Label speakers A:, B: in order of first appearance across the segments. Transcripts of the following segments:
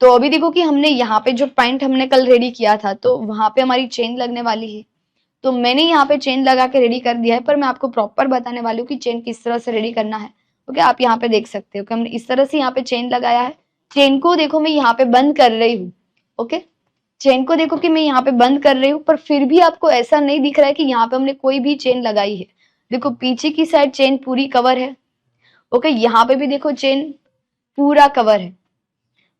A: तो अभी देखो कि हमने यहाँ पे जो पॉइंट हमने कल रेडी किया था तो वहां पे हमारी चेन लगने वाली है। तो मैंने यहाँ पे चेन लगा के रेडी कर दिया है, पर मैं आपको प्रॉपर बताने वाली हूँ कि चेन किस तरह से रेडी करना है। ओके, आप यहाँ पे देख सकते हो कि हमने इस तरह से यहाँ पे चेन लगाया है। चेन को देखो मैं यहाँ पे बंद कर रही हूँ। ओके, चेन को देखो कि मैं यहाँ पे बंद कर रही हूँ, पर फिर भी आपको ऐसा नहीं दिख रहा है कि यहाँ पे हमने कोई भी चेन लगाई है। देखो पीछे की साइड चेन पूरी कवर है। ओके, यहाँ पे भी देखो चेन पूरा कवर है।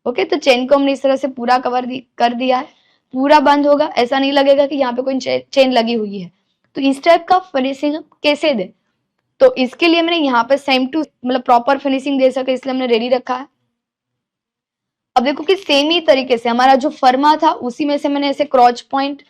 A: ओके, तो चेन को हमने इस तरह से पूरा कर दिया है। पूरा बंद होगा, ऐसा नहीं लगेगा कि यहाँ पे कोई चेन लगी हुई है। तो इस टाइप का फिनिशिंग कैसे दे, तो इसके लिए मैंने यहाँ पे सेम टू मतलब प्रॉपर फिनिशिंग दे सके इसलिए हमने रेडी रखा है। अब देखो कि सेम ही तरीके से हमारा जो फर्मा था उसी में से मैंने ऐसे क्रॉच पॉइंट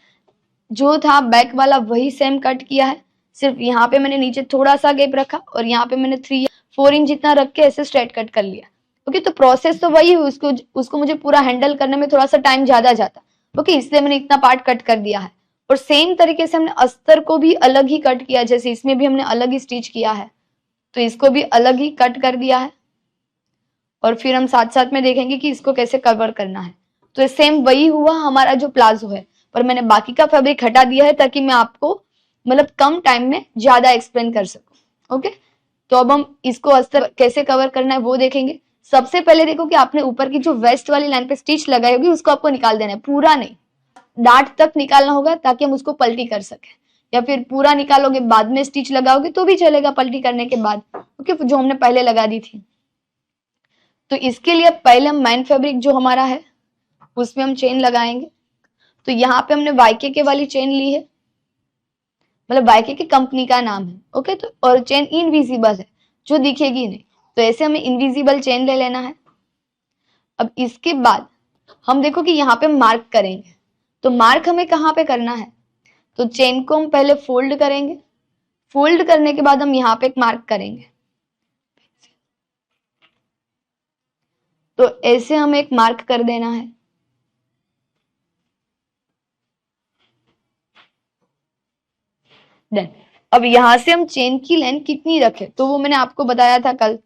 A: जो था बैक वाला वही सेम कट किया है। सिर्फ यहाँ पे मैंने नीचे थोड़ा सा गैप रखा और यहाँ पे मैंने 3-4 इंच जितना रख के ऐसे स्ट्रेट कट कर लिया। ओके, तो प्रोसेस तो वही हुई, उसको मुझे पूरा हैंडल करने में थोड़ा सा टाइम ज्यादा जाता। ओके, इसलिए मैंने इतना पार्ट कट कर दिया है। और सेम तरीके से हमने अस्तर को भी अलग ही कट किया, जैसे इसमें भी हमने अलग ही स्टिच किया है तो इसको भी अलग ही कट कर दिया है। और फिर हम साथ साथ में देखेंगे कि इसको कैसे कवर करना है। तो सेम वही हुआ हमारा जो प्लाजो है, पर मैंने बाकी का फैब्रिक हटा दिया है ताकि मैं आपको मतलब कम टाइम में ज्यादा एक्सप्लेन कर सकूं। ओके, तो अब हम इसको अस्तर कैसे कवर करना है वो देखेंगे। सबसे पहले देखो कि आपने ऊपर की जो वेस्ट वाली लाइन पे स्टिच लगाई होगी उसको आपको निकाल देना है, पूरा नहीं, डार्ट तक निकालना होगा ताकि हम उसको पलटी कर सके। या फिर पूरा निकालोगे बाद में स्टिच लगाओगे तो भी चलेगा पलटी करने के बाद। ओके, जो हमने पहले लगा दी थी। तो इसके लिए पहले हम मेन फैब्रिक जो हमारा है उसमें हम चेन लगाएंगे। तो यहाँ पे हमने वाईके के वाली चेन ली है, मतलब वाईके की कंपनी का नाम है। ओके, तो और चेन इनविजिबल है जो दिखेगी नहीं, तो ऐसे हमें इनविजिबल चेन ले लेना है। अब इसके बाद हम देखो कि यहाँ पे मार्क करेंगे। तो मार्क हमें कहाँ पे करना है, तो चेन को हम पहले फोल्ड करेंगे। फोल्ड करने के बाद हम यहाँ पे एक मार्क करेंगे। तो ऐसे हमें एक मार्क कर देना है। डन। अब यहां से हम चेन की लेंथ कितनी रखें, तो वो मैंने आपको बताया था कल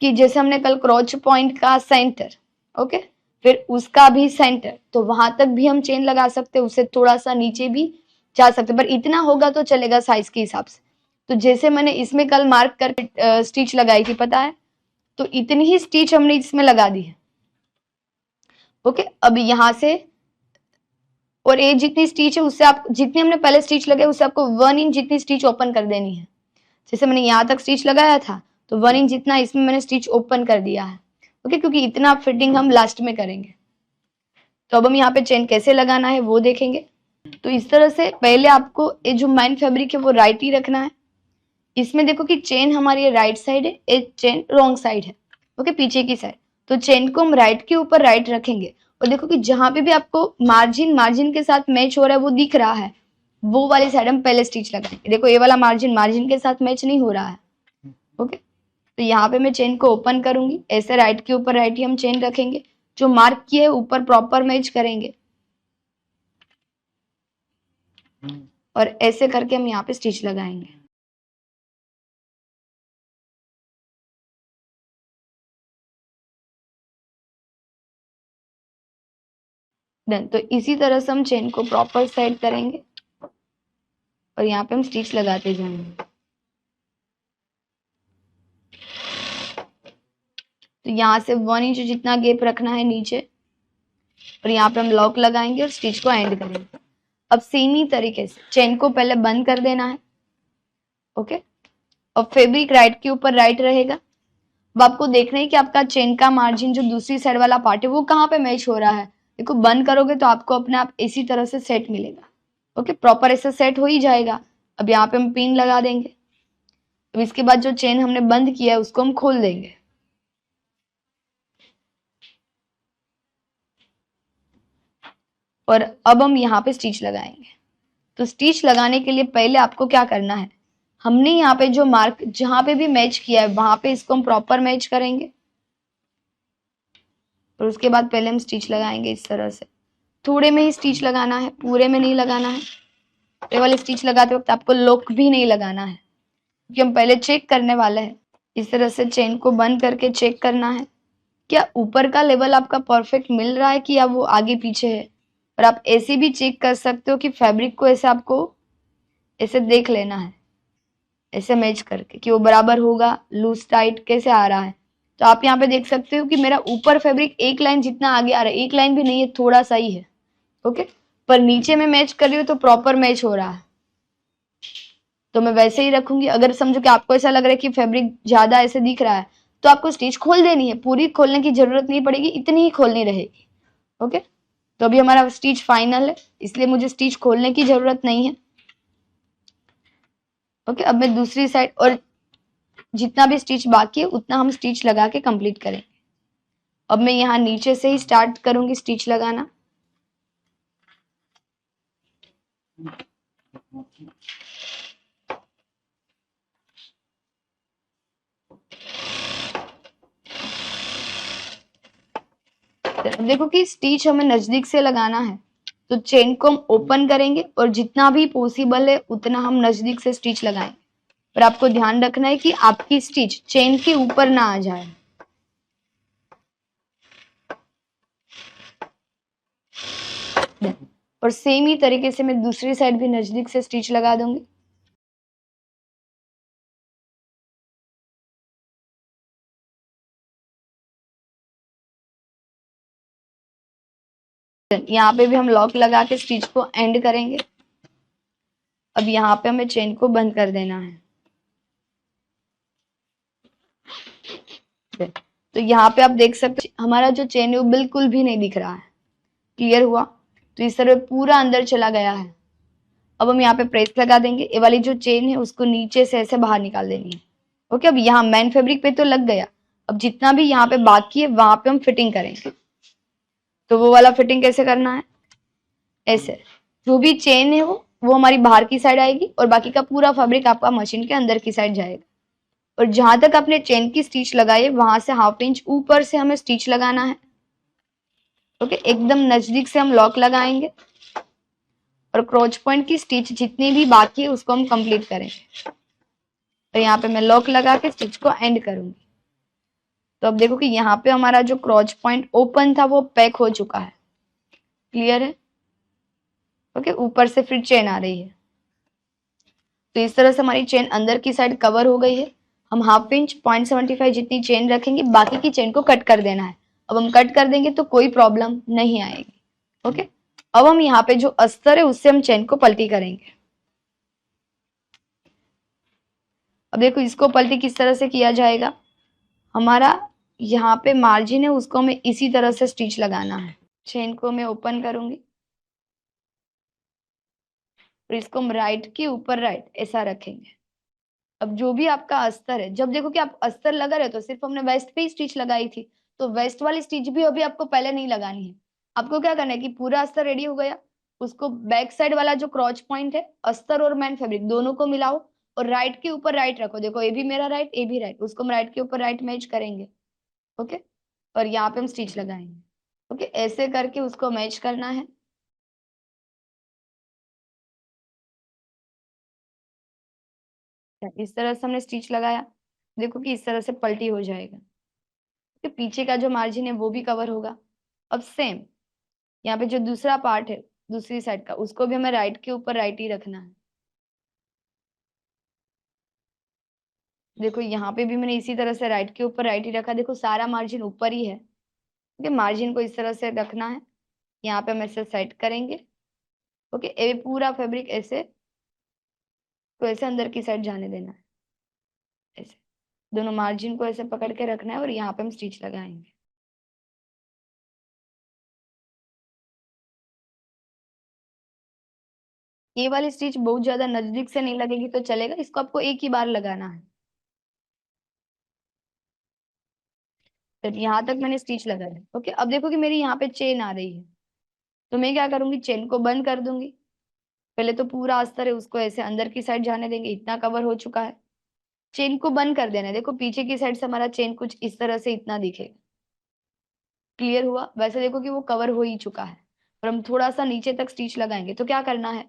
A: कि जैसे हमने कल क्रॉच पॉइंट का सेंटर, ओके, फिर उसका भी सेंटर, तो वहां तक भी हम चेन लगा सकते, उससे थोड़ा सा नीचे भी जा सकते, पर इतना होगा तो चलेगा साइज के हिसाब से। तो जैसे मैंने इसमें कल मार्क कर स्टिच लगाई थी पता है, तो इतनी ही स्टिच हमने इसमें लगा दी है। ओके, अब यहां से और ये जितनी स्टिच है उससे आप जितनी हमने पहले स्टिच लगाई उससे आपको 1 इंच जितनी स्टिच ओपन कर देनी है। जैसे मैंने यहाँ तक स्टिच लगाया था तो 1 इंच जितना इसमें मैंने स्टिच ओपन कर दिया है। ओके, क्योंकि इतना फिटिंग हम लास्ट में करेंगे। तो अब हम यहाँ पे चेन कैसे लगाना है वो देखेंगे। तो इस तरह से पहले आपको ये जो मेन फैब्रिक है वो राइट ही रखना है। इसमें देखो कि चेन हमारी राइट साइड है, एक चेन रॉन्ग साइड है। ओके, पीछे की साइड, तो चेन को हम राइट के ऊपर राइट रखेंगे। और देखो कि जहां पे भी आपको मार्जिन के साथ मैच हो रहा है वो दिख रहा है, वो वाली साइड हम पहले स्टिच लगाएंगे। देखो ये वाला मार्जिन के साथ मैच नहीं हो रहा है। ओके, तो यहाँ पे मैं चेन को ओपन करूंगी, ऐसे राइट के ऊपर राइट ही हम चेन रखेंगे, जो मार्क किए ऊपर प्रॉपर मैच करेंगे और ऐसे करके हम यहाँ पे स्टिच लगाएंगे। डन। तो इसी तरह से हम चेन को प्रॉपर सेट करेंगे और यहाँ पे हम स्टिच लगाते जाएंगे। तो यहाँ से 1 इंच जितना गैप रखना है नीचे और यहाँ पे हम लॉक लगाएंगे और स्टिच को एंड करेंगे। अब सेम ही तरीके से चेन को पहले बंद कर देना है। ओके, और फैब्रिक राइट के ऊपर राइट रहेगा। अब आपको देखना है कि आपका चेन का मार्जिन जो दूसरी साइड वाला पार्ट है वो कहाँ पे मैच हो रहा है। देखो बंद करोगे तो आपको अपने आप इसी तरह से सेट मिलेगा। ओके, प्रॉपर ऐसे सेट हो ही जाएगा। अब यहाँ पे हम पिन लगा देंगे। अब इसके बाद जो चेन हमने बंद किया है उसको हम खोल देंगे। और अब हम यहाँ पे स्टिच लगाएंगे। तो स्टिच लगाने के लिए पहले आपको क्या करना है, हमने यहाँ पे जो मार्क जहां पे भी मैच किया है वहां पे इसको हम प्रॉपर मैच करेंगे और उसके बाद पहले हम स्टिच लगाएंगे इस तरह से। थोड़े में ही स्टिच लगाना है, पूरे में नहीं लगाना है। ये वाले स्टिच लगाते वक्त आपको लॉक भी नहीं लगाना है क्योंकि हम पहले चेक करने वाले हैं। इस तरह से चेन को बंद करके चेक करना है। क्या ऊपर का लेवल आपका परफेक्ट मिल रहा है कि या वो आगे पीछे है। और आप ऐसे भी चेक कर सकते हो कि फैब्रिक को ऐसे आपको ऐसे देख लेना है, ऐसे मैच करके कि वो बराबर होगा, लूज टाइट कैसे आ रहा है। तो आप यहाँ पे देख सकते हो कि मेरा ऊपर फैब्रिक एक लाइन जितना आगे आ रहा है, एक लाइन भी नहीं है, थोड़ा सा ही है। ओके, पर नीचे में मैच कर रही हूँ तो प्रॉपर मैच हो रहा है, तो मैं वैसे ही रखूंगी। अगर समझो कि आपको ऐसा लग रहा है कि फैब्रिक ज्यादा ऐसे दिख रहा है तो आपको स्टिच खोल देनी है, पूरी खोलने की जरूरत नहीं पड़ेगी, इतनी ही खोलनी रहेगी। ओके, तो अभी हमारा स्टिच फाइनल है, इसलिए मुझे स्टिच खोलने की जरूरत नहीं है। ओके, अब मैं दूसरी साइड और जितना भी स्टिच बाकी है उतना हम स्टिच लगा के कंप्लीट करेंगे। अब मैं यहाँ नीचे से ही स्टार्ट करूंगी स्टिच लगाना। देखो कि स्टिच हमें नजदीक से लगाना है, तो चेन को हम ओपन करेंगे और जितना भी पॉसिबल है उतना हम नजदीक से स्टिच लगाएंगे। पर आपको ध्यान रखना है कि आपकी स्टिच चेन के ऊपर ना आ जाए। और सेम ही तरीके से मैं दूसरी साइड भी नजदीक से स्टिच लगा दूंगी। यहाँ पे भी हम लॉक लगा के स्टिच को एंड करेंगे। अब यहाँ पे हमें चेन को बंद कर देना है। तो यहाँ पे आप देख सकते हो हमारा जो चेन है वो बिल्कुल भी नहीं दिख रहा है। क्लियर हुआ? तो इस तरह पूरा अंदर चला गया है। अब हम यहाँ पे प्रेस लगा देंगे, ये वाली जो चेन है उसको नीचे से ऐसे बाहर निकाल देनी है। ओके, अब यहाँ मेन फैब्रिक पे तो लग गया, अब जितना भी यहाँ पे बाकी है वहां पे हम फिटिंग करेंगे। तो वो वाला फिटिंग कैसे करना है, ऐसे जो भी चेन है वो हमारी बाहर की साइड आएगी और बाकी का पूरा फैब्रिक आपका मशीन के अंदर की साइड जाएगा। और जहां तक आपने चेन की स्टिच लगाई है वहां से 1/2 इंच ऊपर से हमें स्टिच लगाना है। ओके, एकदम नजदीक से हम लॉक लगाएंगे और क्रॉच पॉइंट की स्टिच जितनी भी बाकी है उसको हम कंप्लीट करेंगे। तो यहाँ पे मैं लॉक लगा के स्टिच को एंड करूंगी। तो अब देखो कि यहाँ पे हमारा जो क्रॉच पॉइंट ओपन था वो पैक हो चुका है। क्लियर है? ओके, ऊपर से फिर चेन आ रही है। तो इस तरह से हमारी चेन अंदर की साइड कवर हो गई है। हम 1/2 इंच 0.75 जितनी चेन रखेंगे, बाकी की चेन को कट कर देना है। अब हम कट कर देंगे तो कोई प्रॉब्लम नहीं आएगी। ओके, अब हम यहाँ पे जो अस्तर है उससे हम चेन को पलटी करेंगे। अब देखो इसको पलटी किस तरह से किया जाएगा। हमारा यहाँ पे मार्जिन है उसको हमें इसी तरह से स्टिच लगाना है। चेन को मैं ओपन करूंगी और इसको हम राइट के ऊपर राइट ऐसा रखेंगे। अब जो भी आपका अस्तर है, जब देखो कि आप अस्तर लगा रहे हो तो सिर्फ हमने वेस्ट पे ही स्टिच लगाई थी, तो वेस्ट वाली स्टिच भी अभी आपको पहले नहीं लगानी है। आपको क्या करना है कि पूरा अस्तर रेडी हो गया, उसको बैक साइड वाला जो क्रॉच पॉइंट है अस्तर और मैन फैब्रिक दोनों को मिलाओ और राइट के ऊपर राइट रखो। देखो ये भी मेरा राइट, ये भी राइट, उसको हम राइट के ऊपर राइट मैच करेंगे। ओके, और यहाँ पे हम स्टिच लगाएंगे। ओके, ऐसे करके उसको मैच करना है। इस तरह से हमने स्टिच लगाया, देखो कि इस तरह से पलटी हो जाएगा, कि पीछे का जो मार्जिन है वो भी कवर होगा। अब सेम यहाँ पे जो दूसरा पार्ट है दूसरी साइड का, उसको भी हमें राइट के ऊपर राइट ही रखना है। देखो यहाँ पे भी मैंने इसी तरह से राइट के ऊपर राइट ही रखा, देखो सारा मार्जिन ऊपर ही है। ओके, मार्जिन को इस तरह से रखना है। यहाँ पे हम ऐसे सेट करेंगे। ओके, ये पूरा फैब्रिक ऐसे को ऐसे अंदर की साइड जाने देना है, ऐसे दोनों मार्जिन को ऐसे पकड़ के रखना है और यहाँ पे हम स्टिच लगाएंगे। ये वाली स्टिच बहुत ज्यादा नजदीक से नहीं लगेगी तो चलेगा, इसको आपको एक ही बार लगाना है। तो यहाँ तक मैंने स्टिच लगाया। ओके, अब देखो कि मेरी यहाँ पे चेन आ रही है, तो मैं क्या करूंगी, चेन को बंद कर दूंगी। पहले तो पूरा अस्तर है उसको ऐसे अंदर की साइड जाने देंगे, इतना कवर हो चुका है। चेन को बंद कर देना है, देखो पीछे की साइड से हमारा चेन कुछ इस तरह से इतना दिखेगा। क्लियर हुआ? वैसे देखो कि वो कवर हो ही चुका है और हम थोड़ा सा नीचे तक स्टिच लगाएंगे। तो क्या करना है,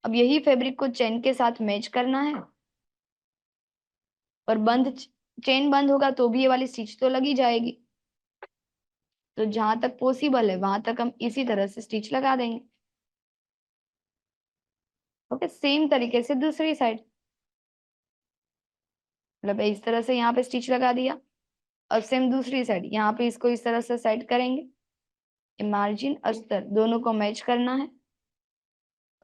A: अब यही फैब्रिक को चेन के साथ मैच करना है और बंद चेन बंद होगा तो भी ये वाली स्टिच तो लगी जाएगी। तो जहां तक पॉसिबल है वहां तक हम इसी तरह से स्टिच लगा देंगे। ओके, सेम तरीके से दूसरी साइड, मतलब इस तरह से यहाँ पे स्टिच लगा दिया। अब सेम दूसरी साइड, यहाँ पे इसको इस तरह से सेट करेंगे, मार्जिन अस्तर दोनों को मैच करना है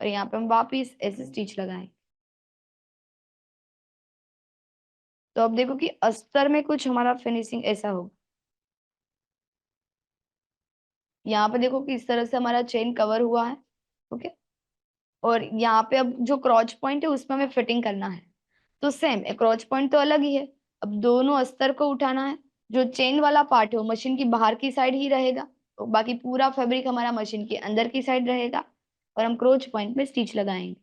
A: और यहाँ पे हम वापिस ऐसे स्टिच लगाएंगे। तो अब देखो कि अस्तर में कुछ हमारा फिनिशिंग ऐसा होगा। यहाँ पे देखो कि इस तरह से हमारा चेन कवर हुआ है। ओके, और यहाँ पे अब जो क्रॉच पॉइंट है उसमें हमें फिटिंग करना है। तो सेम क्रॉच पॉइंट तो अलग ही है, अब दोनों अस्तर को उठाना है। जो चेन वाला पार्ट है वो मशीन की बाहर की साइड ही रहेगा, तो बाकी पूरा फैब्रिक हमारा मशीन के अंदर की साइड रहेगा और हम क्रॉच पॉइंट में स्टिच लगाएंगे।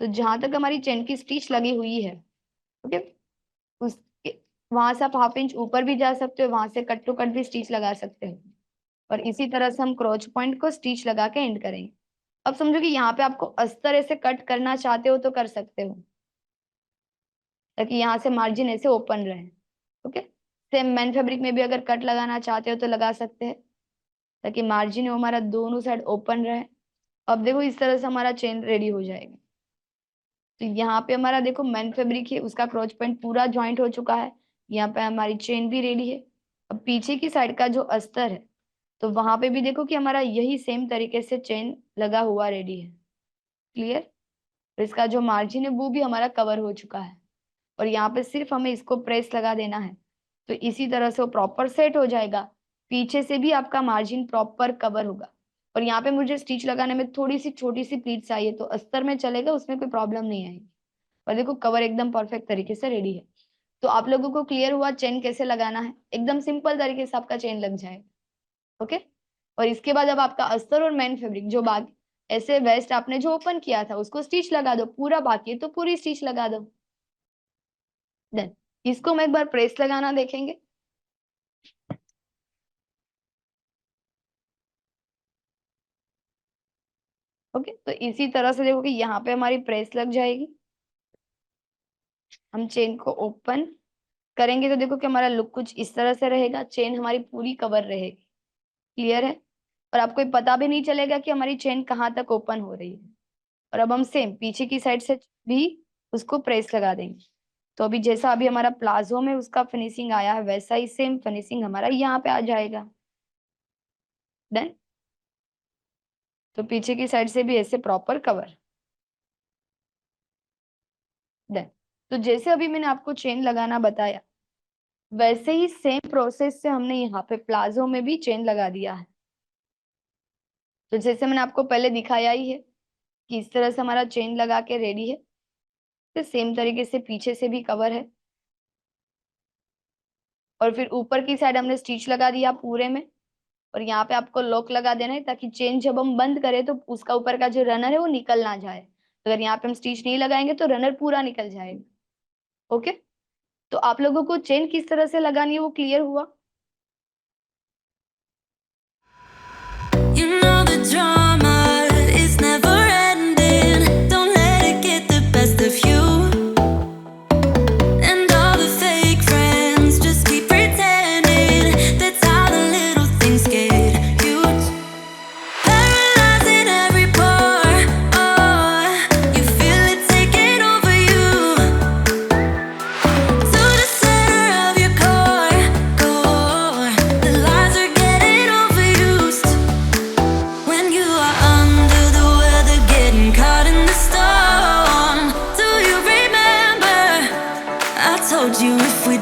A: तो जहां तक हमारी चेन की स्टिच लगी हुई है, ओके, उसके वहां से आप हाफ इंच ऊपर भी जा सकते हो, वहां से कट टू कट भी स्टिच लगा सकते हो और इसी तरह से हम क्रॉच पॉइंट को स्टिच लगा के एंड करेंगे। अब समझो कि यहाँ पे आपको अस्तर ऐसे कट करना चाहते हो तो कर सकते हो, ताकि यहाँ से मार्जिन ऐसे ओपन रहे। ओके, सेम मैन फैब्रिक में भी अगर कट लगाना चाहते हो तो लगा सकते हैं, ताकि मार्जिन है हमारा दोनों साइड ओपन रहे। अब देखो इस तरह से हमारा चेन रेडी हो जाएगा। तो यहाँ पे हमारा देखो मैन फैब्रिक है, उसका क्रॉच पॉइंट पूरा ज्वाइंट हो चुका है, यहाँ पे हमारी चेन भी रेडी है। अब पीछे की साइड का जो अस्तर है, तो वहां पे भी देखो कि हमारा यही सेम तरीके से चेन लगा हुआ रेडी है। क्लियर? तो इसका जो मार्जिन है वो भी हमारा कवर हो चुका है और यहाँ पे सिर्फ हमें इसको प्रेस लगा देना है। तो इसी तरह से वो प्रॉपर सेट हो जाएगा, पीछे से भी आपका मार्जिन प्रॉपर कवर होगा। और यहाँ पे मुझे स्टिच लगाने में थोड़ी सी छोटी सी प्लीट चाहिए, तो अस्तर में चलेगा, उसमें कोई प्रॉब्लम नहीं आएगी। और देखो कवर एकदम परफेक्ट तरीके से रेडी है। तो आप लोगों को क्लियर हुआ चेन कैसे लगाना है? एकदम सिंपल तरीके से आपका चेन लग जाएगा। ओके, और इसके बाद अब आपका अस्तर और मेन फैब्रिक जो बाकी ऐसे वेस्ट आपने जो ओपन किया था उसको स्टिच लगा दो, पूरा बाकी है तो पूरी स्टिच लगा दो। देन इसको हम एक बार प्रेस लगाना देखेंगे। ओके, तो इसी तरह से देखो कि यहाँ पे हमारी प्रेस लग जाएगी। हम चेन को ओपन करेंगे तो देखो कि हमारा लुक कुछ इस तरह से रहेगा, चेन हमारी पूरी कवर रहेगी। क्लियर है? और आपको ये पता भी नहीं चलेगा कि हमारी चेन कहाँ तक ओपन हो रही है। और अब हम सेम पीछे की साइड से भी उसको प्रेस लगा देंगे। तो अभी जैसा अभी हमारा प्लाजो में उसका फिनिशिंग आया है, वैसा ही सेम फिनिशिंग हमारा यहाँ पे आ जाएगा। देन तो पीछे की साइड से भी ऐसे प्रॉपर कवर। देन तो जैसे अभी मैंने आपको चेन लगाना बताया, वैसे ही सेम प्रोसेस से हमने यहाँ पे प्लाजो में भी चेन लगा दिया है। तो जैसे मैंने आपको पहले दिखाया ही है कि इस तरह से हमारा चेन लगा के रेडी है, तो सेम तरीके से पीछे से भी कवर है और फिर ऊपर की साइड हमने स्टिच लगा दिया पूरे में। और यहाँ पे आपको लॉक लगा देना है, ताकि चेन जब हम बंद करें तो उसका ऊपर का जो रनर है वो निकल ना जाए। अगर यहाँ पे हम स्टिच नहीं लगाएंगे तो रनर पूरा निकल जाएगा। ओके, तो आप लोगों को चेन किस तरह से लगानी है वो क्लियर हुआ?
B: You know the drama is never ending. Don't let it get the best of you. And all the fake friends just keep pretending. That's how the little things get huge. Paralyzing every pore. Oh, you feel it taking over you. To the center of your core. The lies are getting overused. When you are under the weather, getting caught in the storm. Do you remember? I told you if we